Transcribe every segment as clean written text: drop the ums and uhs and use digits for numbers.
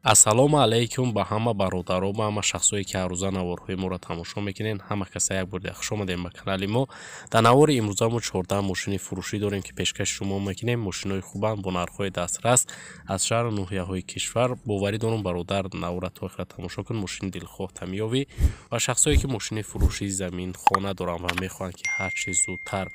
ассалому алайкум ба ҳама бародаро ба ҳама шахсое ки ҳаррӯза наворҳои моро тамошо мекунед. Ҳама каса як бор хуш омадем ба канали мо. дар навори имрӯза мо 14 мошини фурӯшӣ дорем ки пешкаши шумо мекунем. Мошинои хубанд бо нархҳои дастрас аз шаҳру ноҳияҳои кишвар. боварӣ дорум бародар навора то охира тамошо кун. мошини дилхоҳ тамиёвӣ ва шахсое ки мошини фурӯшии замин хона доранд ва мехоҳанд ки ҳар чиз зудтар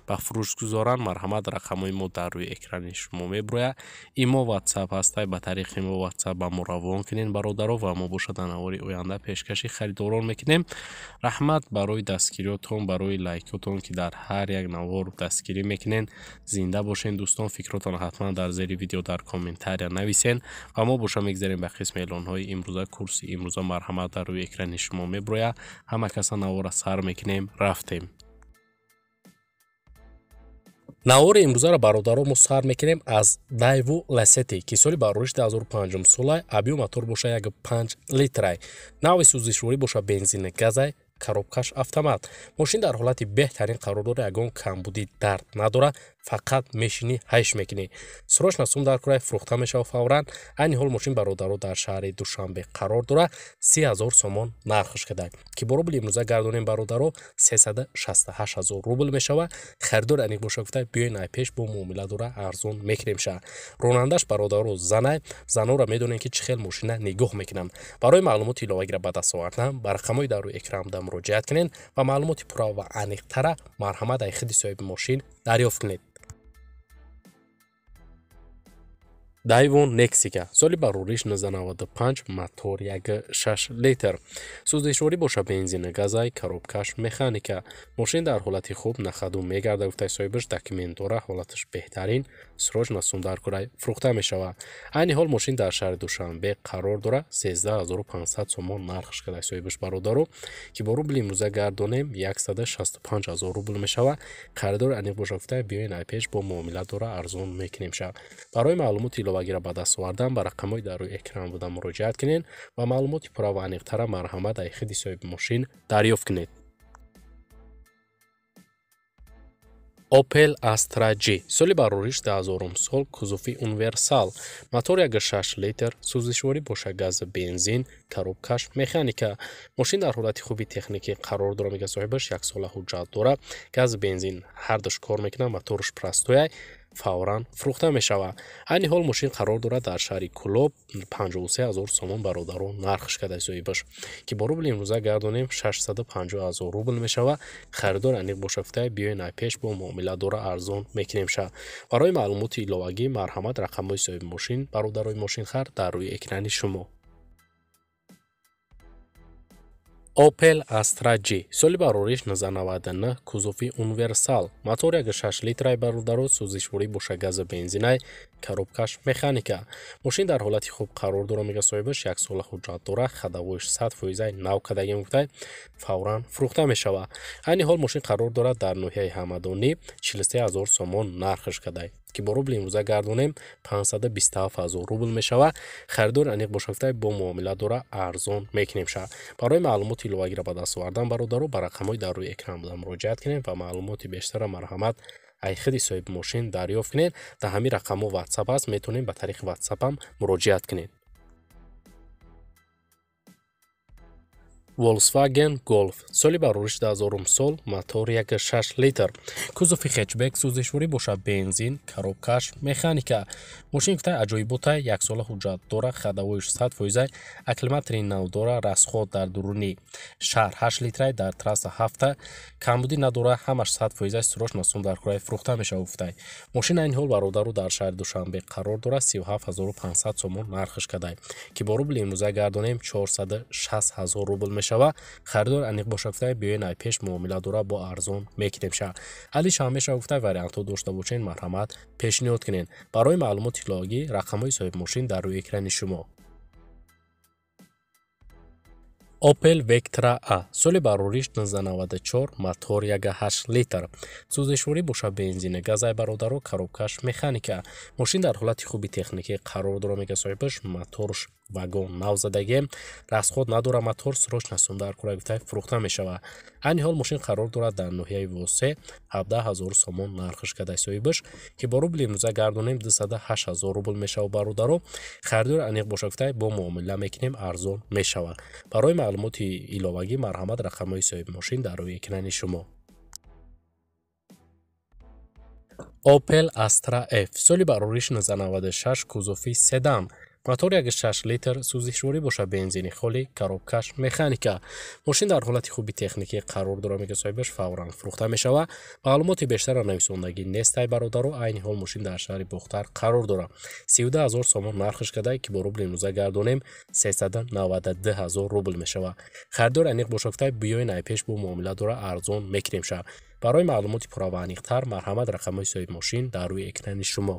ба фурӯш гузоранд, марҳамат, рақамҳои мо дар рӯи экрани шумо меброяд. имо WhatsApp ҳастай. ба тариқи мо WhatsApp ба мо равон кунен бародаро ва мо боша дар навори оянда пешкаши харидорон мекунем. раҳмат барои дастгириётон, барои лайкотон ки дар ҳар як навор дастгирӣ мекунен. зинда бошен дӯстон. фикротон ҳатман дар зери видео дар комментария нависен ва мо боша мегзарем ба қисми эълонҳои имрӯза. курси имрӯза марҳамат дар рӯи экрани шумо меброяд. ҳама каса навора сар мекунем. рафтем. навори имрӯзаро бародаро мо сар мекунем аз Daewoo Lacetti ки соли бароришти 2005 солай. объем мотор боша як 5 литрай. нави сӯзишворӣ боша бензини газай. коробкаш автомат. мошин дар ҳолати беҳтарин қарор дора. ягон камбудӣ дард надора. фақат мешинӣ ҳайш мекунӣ. срочно сум дар курай фурӯхта мешава фавран. айни ҳол мошин бародаро дар шаҳри душанбе қарор дора. 30,000 сомон нархш кадай ки бо рубли имрӯза гардонем бародаро 368,000 рубл мешава. харидор аниқ боша гуфта биёин ай пеш бо муомила дора арзон мекунем ша. ронандаш бародаро занай. занора медонем ки чӣ хел мошина нигоҳ мекунам. барои маълумоти иловагира ба даст овардам ба рақамҳои дар рӯи экранда муроҷиат кунед ва маълумоти пурра ва аниқтара марҳамат ай худи соҳиби мошин дарёфт кунед. Daewoo Nexika соли барориш 1995 мотор 1.6 литр. сӯзишворӣ боша бензини газай. коробкаш механика. мошин дар ҳолати хуб нахаду мегарда гуфтай соҳибаш документ дора. ҳолаташ беҳтарин. срочно сум дар курай фурӯхта мешава. айни ҳол мошин дар шаҳри душанбе қарор дора. 13500 сомон нархш кадай соҳибаш бародаро ки бо рубли имрӯза гардонем 165,000 рубл мешава. харидор аниқ боша гуфтай биёин ай пеш бо муомила дора арзон мекунем ша. барои маълумоти иловагира ба даст овардан ба рақамҳои дар рӯи экран буда муроҷиат кунед ва маълумоти пурра ва аниқтара марҳамат ай худи соҳиби мошин дарёфт кунед. Opel Astra G соли барориш 2000 сол. кузуфи универсал. мотор 1.6 литр. сӯзишворӣ боша гази бензин. коробкаш механика. мошин дар ҳолати хуби техникӣ қарор дора. мега соҳибаш 1 сола ҳуҷҷат дора. гази бензин ҳардуш кор мекунад. моторш простояй. фавран фурӯхта мешава. айни ҳол мошин қарор дора дар шаҳри кӯлоб. 53,000 сомон бародаро нархш кадай соҳибаш ки бо рубли имрӯза гардонем 650,000 рубл мешава. харидор аниқ боша гуфтай биёин ай пеш бо муомила дора арзон мекунем ша. барои маълумоти иловагӣ марҳамат рақамҳои соҳиби мошин бародарои мошинхар дар рӯи экрани шумо. Opel Astra G соли барориш 1999 кузуфи универсал. мотор 1.6 литрай бародаро. сӯзишворӣ боша гази бензинай. коробкаш механика. мошин дар ҳолати хуб қарор дора. мега соҳибаш 1 сола ҳуҷҷат дора. хадавоиш 100% нав кадагим гуфтай фавран фурӯхта мешава. айни ҳол мошин қарор дора дар ноҳияи ҳамадонӣ 43,000 сомон нархш кадай ки бо рубли имрӯза гардонем 527,000 рубл мешава. харидор аниқ боша гуфтай бо муомила дора арзон мекунем ша. барои маълумоти иловагира ба даст овардан бародаро ба рақамҳои дар рӯи экран буда муроҷиат кунед ва маълумоти бештара марҳамат ай худи соҳиби мошин дарёфт кунед. дар ҳамин рақамҳо WhatsApp аст. метавонед ба тариқи WhatsApp-ам муроҷиат кунед. Volkswagen Golf соли барориш 2000 сол. мотор 1.6 литр. кузуфи хетчбек. сӯзишворӣ боша бензин. коробкаш механика. мошин гуфтай аҷоиботай 1 сола ҳуҷҷат дора. хадавоиш 100% акклиматори нав дора. расход дар дуруни шаҳр 8 литрай. дар трасса 7 камбудӣ надора. ҳамаш 100% срочно сум дар курай фурӯхта мешава гуфтай. мошин айни ҳол бародаро дар шаҳри душанбе қарор дора. 37500 сомон нархш кадай ки бо рубли имрӯза гардонем 460,000 рубл мешава. харидор аниқ боша гуфтай биёин ай пеш муомила дора бо арзон мекунем ша. али шам мешава гуфтай вариантҳо дошта бошен марҳамат пешниҳод кунед. барои маълумоти иловагӣ рақамҳои соҳиби мошин дар рӯи экрани шумо. Opel Vectra A соли барориш 1994 мотор 1.8 литр. сӯзишворӣ боша бензини газай бародаро. коробкаш механика. мошин дар ҳолати хуби техникӣ қарор дора. мега соҳибаш моторш вагон навзадагӣ расход надора мотор срочно сундар кура гуфта фурӯхта мешава. айни ҳол мошин қарор дорад дар ноҳияи восе 17000 сомон нархиш кадай соҳибаш ки бо рубли имрӯза гардонем 28000 рубл мешава бародаро харидори аниқ боша гуфта бо муомила мекунем арзон мешава. барои маълумоти иловагӣ марҳамат рақамҳои соҳиби мошин дар рӯи экрани шумо. Opel Astra F соли барориш 1996 кузофи седан мотор 1.6 литр сӯзишворӣ боша бензини холӣ коробкаш механика мошин дар ҳолати хуби техникӣ қарор дорад мега соҳибаш фавран фурӯхта мешава. маълумоти бештара нависондагӣ нестай бародаро айни ҳол мошин дар шаҳри бохтар қарор дорад 32000 сомон нархиш кадай ки бо рубли имрӯза гардонем 392000 рубл мешава. харидори аниқ боша гуфтай биёин айпеш бо муомила дора арзон мекунем ша. барои маълумоти пурра ва аниқтар марҳамат рақамҳои соҳиби мошин дар рӯи экрани шумо.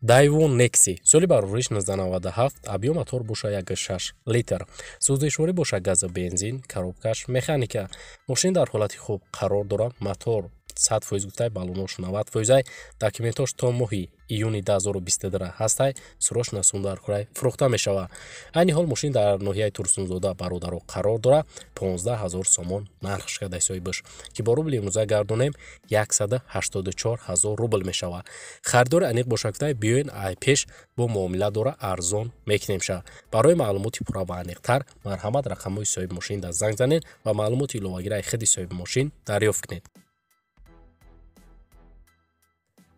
Daewoo Nexi соли барориш 1997 абъём мотор боша 1.6 литр сӯзишворӣ боша газа бензин коробкаш механика мошин дар ҳолати хуб қарор дорад мотор 100% гуфтай балонош 90%. документош то моҳи июни 2022 ҳастай срочно сундар курай фурӯхта мешава. айни ҳол мошин дар ноҳияи Турсунзода бародаро қарор дорад 15000 сомон нархиш кадай соҳибаш ки бо рубли имрӯза гардонем 184000 рубл мешава. харидори аниқ боша гуфтай биёин ай пеш бо муомила дора арзон мекунем ша. барои маълумоти пурра ва аниқтар марҳамат рақамҳои соҳиби мошин дар занг занед ва маълумоти иловагираи худи соҳиби мошин дарёфт кунед.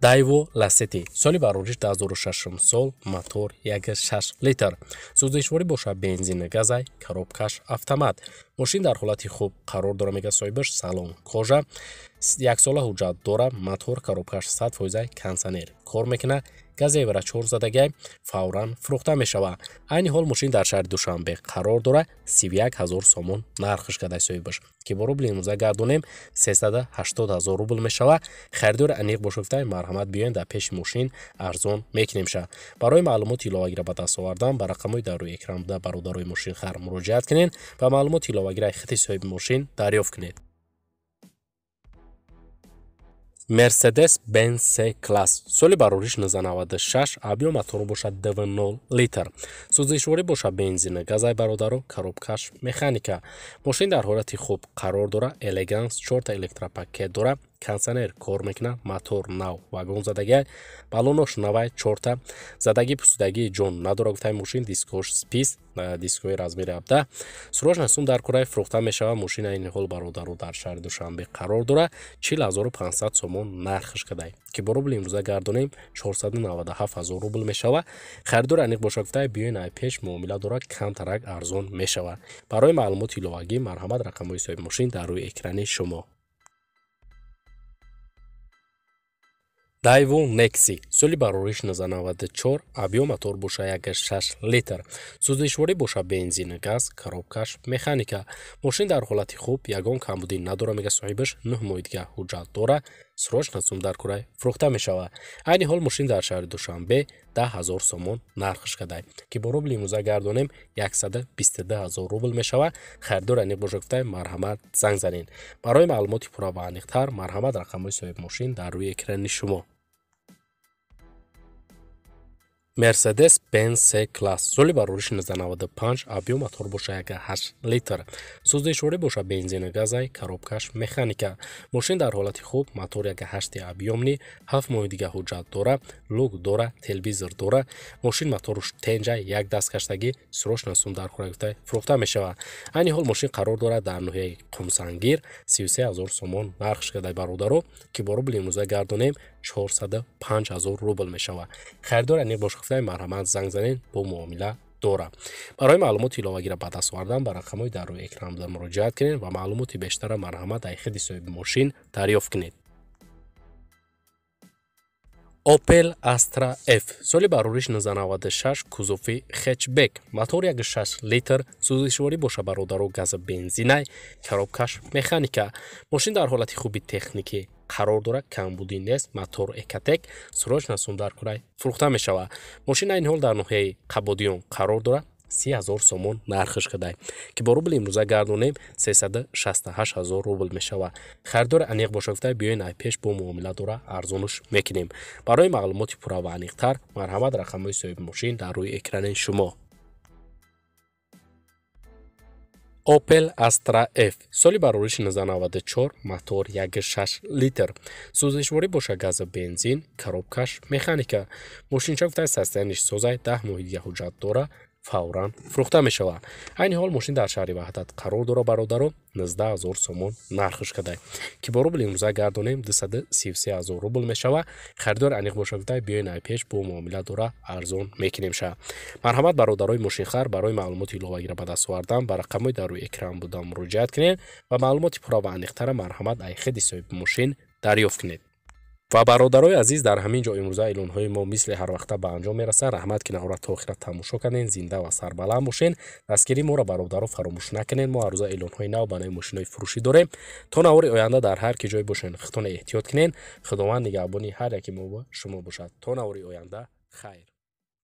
Daewoo Lacetti соли барориш 2006 сол мотор 1.6 литр сӯзишворӣ боша бензини газай коробкаш автомат мошин дар ҳолати хуб қарор дора мега соҳибаш салон кожа яксола ҳуҷҷат дора мотор коробкаш 100% кондитсионер кор мекуна гази евра 4 задагай фавран фурӯхта мешава. айни ҳол мошин дар шаҳри душанбе қарор дора 31000 сомон нархиш кадай соҳибаш ки бо рубли имрӯза гардонем 380000 рубл мешава. харидори аниқ боша гуфтай марҳамат биёен дар пеши мошин арзон мекунем ша. барои маълумоти иловагира ба даст овардан ба рақамҳои дар рӯи экран буда бародарои мошинхар муроҷиат кунед ва маълумоти иловагираи худи соҳиби мошин дарёфт кунед. Mercedes-Benz C-Class соли барориш 1996 абъём мотор боша 2.0 литр сӯзишворӣ боша бензини газай бародаро коробкаш механика мошин дар ҳолати хуб қарор дора элеганс 4 электропакет дора кондитсионер кор мекуна мотор нав вагон задагай балонош навай 4 задагӣ пусидагии ҷон надора гуфтай мошин дискош спис дискои размери 17 срочно сундар курай фурӯхта мешава. мошин айни ҳол бародаро дар шаҳри душанбе қарор дора 40500 сомон нархиш кадай ки бо рубли имрӯза гардонем 497000 рубл мешава. харидори аниқ боша гуфтай биёин ай пеш муомила дора камтарак арзон мешава. барои маълумоти иловагӣ марҳамат рақамҳои соҳиби мошин дар рӯи экрани шумо. Daewoo Nexi соли барориш 1994 абъём мотор боша 1.6 литр сӯзишворӣ боша бензини газ коробкаш механика мошин дар ҳолати хуб ягон камбудӣ надора мега соҳибаш 9 моҳи дига ҳуҷҷат дора срочно сундар курай фурӯхта мешава. айни ҳол мошин дар шаҳри душанбе 10000 сомон нархиш кадай ки бо рубли имрӯза гардонем 122000 рубл мешава. харидори аниқ боша гуфтай марҳамат занг занед. барои маълумоти пурра ва аниқтар марҳамат рақамҳои соҳиби мошин дар рӯи экрани шумо. Mercedes-Benz C-Class соли барориш 1995 абъём мотор боша 1.8 литр сӯзишворӣ боша бензини газай коробкаш механика мошин дар ҳолати хуб мотор 1.8 абъёмни 7 моҳи дига ҳуҷҷат дора лук дора телевизор дора мошин моторуш тенҷай як дасткаштагӣ срочно сундар кура гуфтай фурӯхта мешава. айни ҳол мошин қарор дорад дар ноҳияи қумсангир 33000 сомон нархиш кадай бародаро ки бо рубли имрӯза гардонем 405000 рубл мешава. харидори аниқ боша гуфтай марҳамат занг занед бо муомила дора. барои маълумоти иловагира ба даст овардан ба рақамҳои дар рӯи экран буда муроҷиат кунед ва маълумоти бештара марҳамат дар худи соҳиби мошин дарёфт кунед. Opel Astra F соли барориш 1996 кузофи хетчбек мотор 1.6 литр сӯзишворӣ боша бародаро газа бензинай коробкаш механика мошин дар ҳолати хуби техникӣ қарор дора камбудӣ нест мотор экатек срочно сундар курай фурӯхта мешава. мошин айни ҳол дар ноҳияи қабодиён қарор дора 30,000 сомон нархш кадай ки бо рубли имрӯза гардонем 368,000 рубл мешавад. Харидор аниқ бошад гуфта биёед ай пеш бо муомила дора арзонуш мекунем. Барои маълумоти пурра ва аниқтар марҳамат рақамҳои соҳиби мошин дар рӯи экрани шумо. Opel Astra F соли барориши 1994 мотор 1.6 литр сӯзишворӣ боша газа бензин коробкаш механика мошинча гуфта состояниш созай 10 моҳи дига ҳуҷҷат дора фавран фурӯхта мешавад. Айни ҳол мошин дар шаҳри ваҳдат қарор дора бародаро 19000 сомон нархш кадай ки бо рубли имрӯза гардонем 233,000 рубл мешавад. Харидор аниқ боша гуфта биёед ай пеш бо муомила дора арзон мекунем ша. Марҳамат бародарои мошинхар барои маълумоти иловагира ба даст овардан ба рақамҳои дар рӯи экран буда муроҷиат кунед ва маълумоти пурра ва аниқтара марҳамат ай хеди соҳиби мошин дарёфт кунед. ва бародарои азиз дар ҳамин ҷо имрӯза эълонҳои мо мисли ҳар вақта ба анҷом мерасад. раҳмат ки наҳора то охира тамошо карден. зинда ва сарбаланд бошен. дастгирии моро бародаро фаромӯш накунед. мо ҳар рӯза эълонҳои нав ба нави мошинҳои фурӯшӣ дорем. то навори оянда дар ҳар ки ҷой бошен худтон эҳтиёт кунед. худованд нигаҳбони ҳар яки мо ба шумо бошад. то навори оянда хайр.